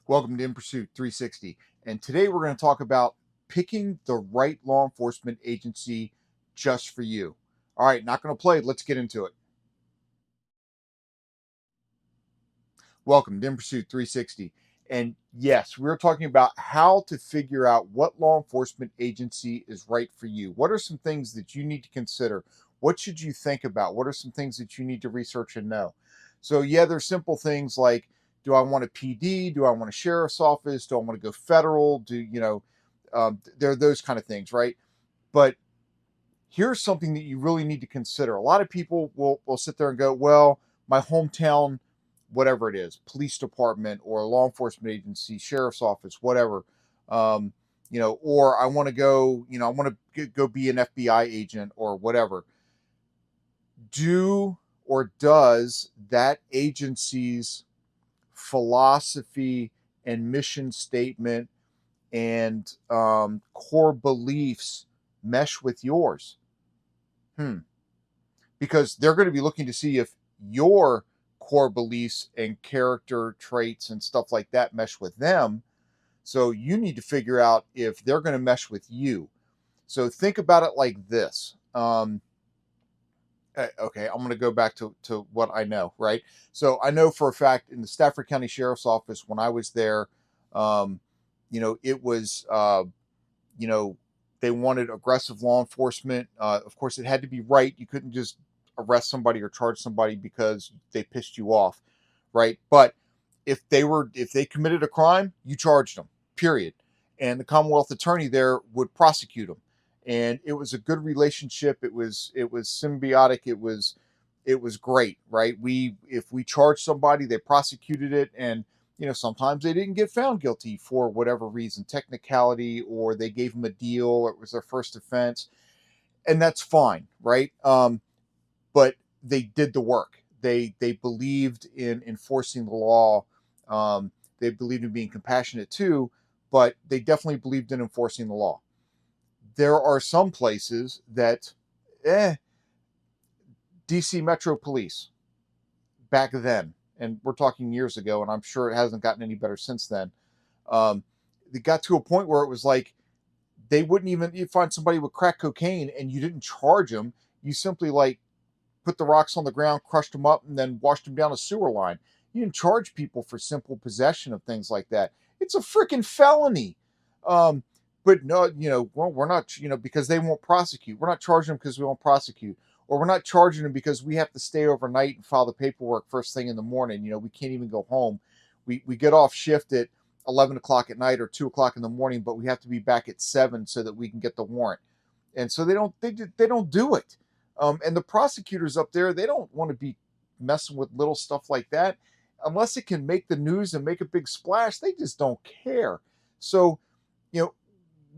Welcome to In Pursuit 360. And today we're going to talk about picking the right law enforcement agency just for you. All right, not going to play. Let's get into it. Welcome to In Pursuit 360. And yes, we're talking about how to figure out what law enforcement agency is right for you. What are some things that you need to consider? What should you think about? What are some things that you need to research and know? So, yeah, there's simple things like, do I want a PD? Do I want a sheriff's office? Do I want to go federal? There are those kind of things, right? But here's something that you really need to consider. A lot of people will sit there and go, well, my hometown, whatever it is, police department or law enforcement agency, sheriff's office, whatever, or I want to go, I want to go be an FBI agent or whatever. Do or does that agency's philosophy and mission statement and core beliefs mesh with yours? Because they're going to be looking to see if your core beliefs and character traits and stuff like that mesh with them. So you need to figure out if they're going to mesh with you. So think about it like this. Okay, I'm going to go back to what I know, right? So I know for a fact in the Stafford County Sheriff's Office when I was there, um, it was, they wanted aggressive law enforcement. Of course, it had to be right. You couldn't just arrest somebody or charge somebody because they pissed you off, right? But if they committed a crime, you charged them, period. And the Commonwealth attorney there would prosecute them. And it was a good relationship. It was symbiotic. It was great, right? If we charged somebody, they prosecuted it, and sometimes they didn't get found guilty for whatever reason, technicality, or they gave them a deal, or it was their first offense, and that's fine, right? But they did the work. They believed in enforcing the law. They believed in being compassionate too, but they definitely believed in enforcing the law. There are some places that, DC Metro Police back then, and we're talking years ago, and I'm sure it hasn't gotten any better since then. Um, it got to a point where it was like they wouldn't even you find somebody with crack cocaine and you didn't charge them. You simply like put the rocks on the ground, crushed them up, and then washed them down a sewer line. You didn't charge people for simple possession of things like that. It's a freaking felony. But no, well, we're not, because they won't prosecute. We're not charging them because we won't prosecute, or we're not charging them because we have to stay overnight and file the paperwork first thing in the morning. We can't even go home. We get off shift at 11 o'clock at night or 2 o'clock in the morning, but we have to be back at 7 so that we can get the warrant. And so they don't do it. And the prosecutors up there, they don't want to be messing with little stuff like that unless it can make the news and make a big splash. They just don't care. So, you know,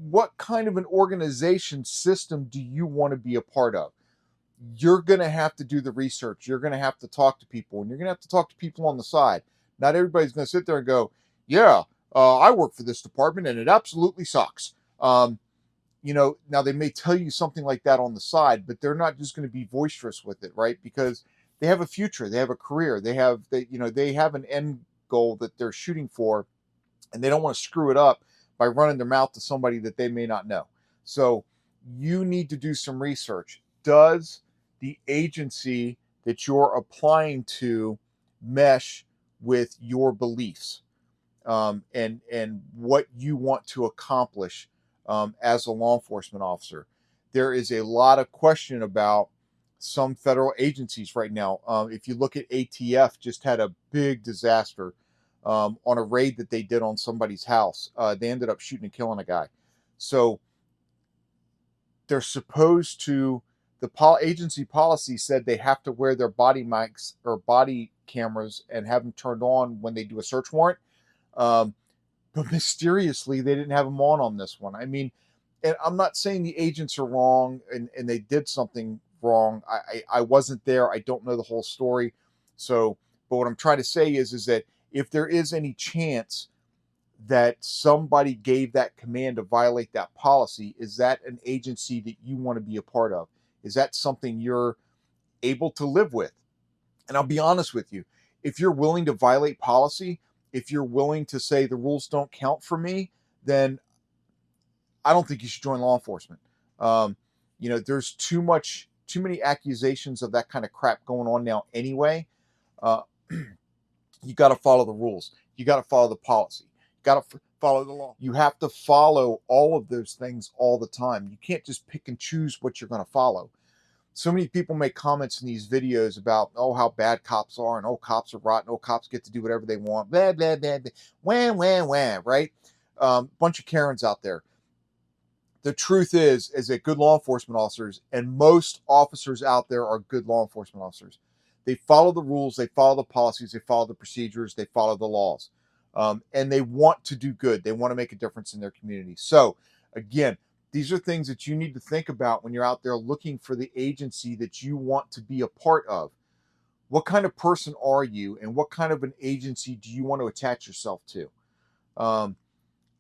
what kind of an organization system do you want to be a part of? You're going to have to do the research. You're going to have to talk to people, and you're going to have to talk to people on the side. Not everybody's going to sit there and go, yeah, I work for this department and it absolutely sucks. Now they may tell you something like that on the side, but they're not just going to be boisterous with it, right? Because they have a future, they have a career, they have an end goal that they're shooting for, and they don't want to screw it up by running their mouth to somebody that they may not know. So you need to do some research. Does the agency that you're applying to mesh with your beliefs, and what you want to accomplish as a law enforcement officer? There is a lot of question about some federal agencies right now. If you look at ATF, just had a big disaster on a raid that they did on somebody's house. They ended up shooting and killing a guy. So they're supposed to. The agency policy said they have to wear their body mics or body cameras and have them turned on when they do a search warrant. Um, but mysteriously, they didn't have them on this one. I mean, and I'm not saying the agents are wrong and they did something wrong. I wasn't there. I don't know the whole story. So, but what I'm trying to say is that if there is any chance that somebody gave that command to violate that policy, is that an agency that you want to be a part of? Is that something you're able to live with? And I'll be honest with you, if you're willing to violate policy, if you're willing to say the rules don't count for me, then I don't think you should join law enforcement. Um, there's too many accusations of that kind of crap going on now anyway. Uh, you got to follow the rules. You got to follow the policy. You got to follow the law. You have to follow all of those things all the time. You can't just pick and choose what you're going to follow. So many people make comments in these videos about, oh, how bad cops are, and oh, cops are rotten, oh, cops get to do whatever they want, blah, blah, blah, blah, wham, wham, wham, right? Bunch of Karens out there. The truth is that good law enforcement officers, and most officers out there are good law enforcement officers. They follow the rules, they follow the policies, they follow the procedures, they follow the laws. And they want to do good. They want to make a difference in their community. So, again, these are things that you need to think about when you're out there looking for the agency that you want to be a part of. What kind of person are you, and what kind of an agency do you want to attach yourself to?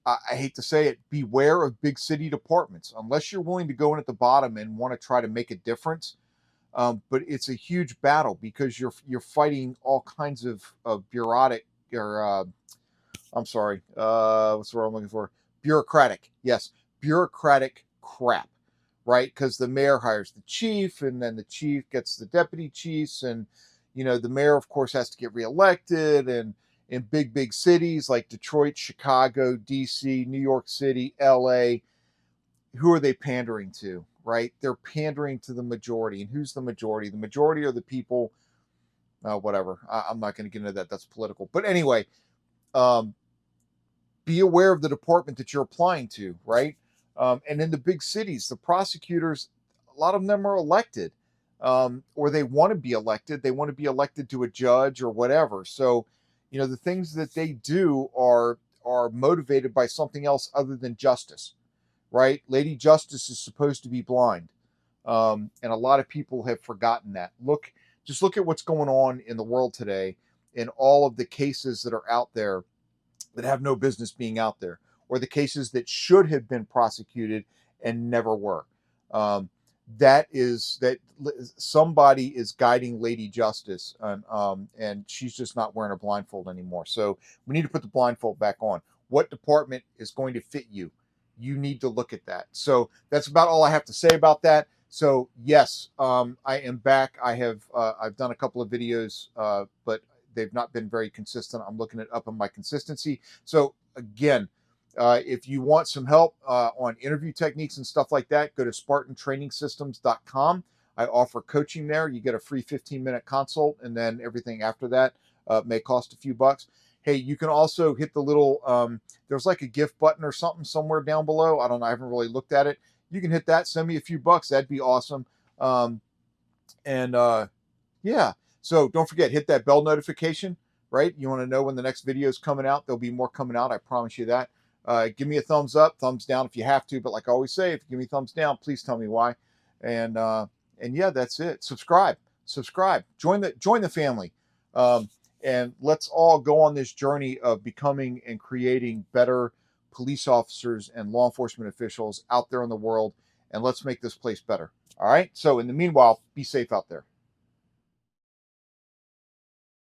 I hate to say it, beware of big city departments, unless you're willing to go in at the bottom and want to try to make a difference. But it's a huge battle because you're fighting all kinds of bureaucratic, or I'm sorry, what's the word I'm looking for? Bureaucratic. Yes, bureaucratic crap, right? Because the mayor hires the chief, and then the chief gets the deputy chiefs, and the mayor, of course, has to get reelected. And in big cities like Detroit, Chicago, DC, New York City, LA, who are they pandering to, right? They're pandering to the majority. And who's the majority? The majority are the people, whatever. I'm not going to get into that. That's political. But anyway, be aware of the department that you're applying to, right? And in the big cities, the prosecutors, a lot of them are elected, or they want to be elected. They want to be elected to a judge or whatever. So, the things that they do are motivated by something else other than justice, right? Lady Justice is supposed to be blind, and a lot of people have forgotten that. Just look at what's going on in the world today, in all of the cases that are out there that have no business being out there, or the cases that should have been prosecuted and never were. That somebody is guiding Lady Justice, and she's just not wearing a blindfold anymore. So we need to put the blindfold back on. What department is going to fit you? You need to look at that. So that's about all I have to say about that. So yes, I am back. I've done a couple of videos, but they've not been very consistent. I'm looking at upping my consistency. So again, if you want some help on interview techniques and stuff like that, go to SpartanTrainingSystems.com. I offer coaching there. You get a free 15-minute consult, and then everything after that may cost a few bucks. Hey, you can also hit the little, there's like a gift button or something somewhere down below. I don't know. I haven't really looked at it. You can hit that. Send me a few bucks. That'd be awesome. Yeah. So don't forget, hit that bell notification, right? You want to know when the next video is coming out. There'll be more coming out. I promise you that. Give me a thumbs up, thumbs down if you have to. But like I always say, if you give me thumbs down, please tell me why. And yeah, that's it. Subscribe. Join the family. And let's all go on this journey of becoming and creating better police officers and law enforcement officials out there in the world. And let's make this place better. All right. So in the meanwhile, be safe out there.